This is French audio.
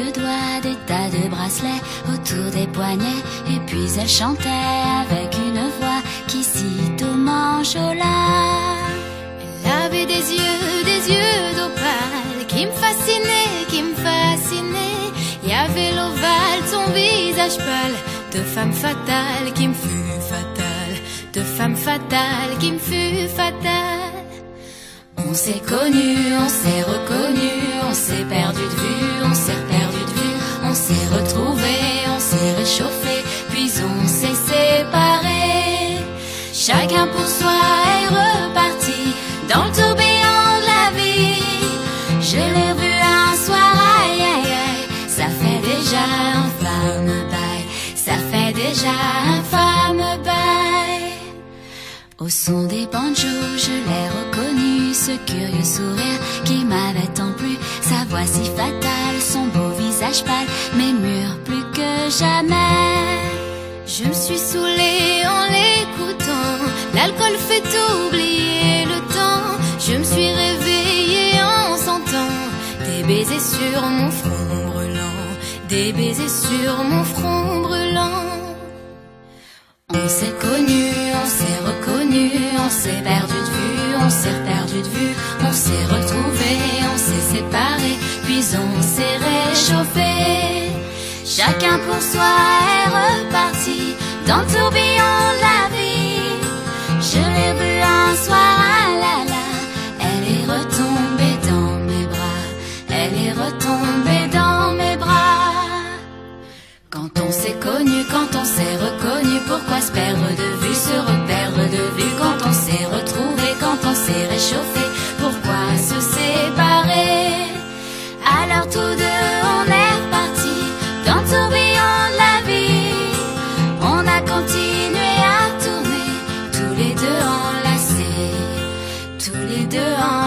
de doigts, des tas de bracelets autour des poignets. Et puis elle chantait avec une voix qui sitôt m'enjôla. Elle avait des yeux d'opale qui me fascinaient, qui me fascinaient. Il y avait l'ovale de son visage pâle, de femme fatale qui me fut fatale, de femme fatale qui me fut fatale. On s'est connus, on s'est reconnus, on s'est perdu de vue, on s'est perdu de vue, on s'est retrouvés, on s'est réchauffés, puis on s'est séparés. Chacun pour soi est reparti dans le tourbillon de la vie. Je l'ai revu un soir, aïe aïe aïe, ça fait déjà un fameux bail, ça fait déjà un fameux bail. Au son des banjos, je l'ai reconnu, ce curieux sourire qui m'avait tant plu, sa voix si fatale, son beau visage pâle, mais mûr plus que jamais. Je me suis saoulée en l'écoutant, l'alcool fait oublier le temps. Je me suis réveillée en sentant des baisers sur mon front brûlant, des baisers sur mon front brûlant. On s'est connus, on s'est reconnus, on s'est perdu de vue, on s'est perdu de vue, on s'est retrouvés, on s'est séparés, puis on s'est réchauffés. Chacun pour soi est reparti dans le tourbillon de la vie. Je l'ai vue un soir, ah là là, elle est retombée dans mes bras, elle est retombée dans mes bras. Quand on s'est connu, quand on s'est reconnu, pourquoi se perdre de vue, se reperdre de vue? Quand on s'est retrouvé, quand on s'est réchauffé, pourquoi se séparer? Alors tous deux on est repartis dans le tourbillon de la vie. On a continué à tourner, tous les deux enlacés, tous les deux enlacés.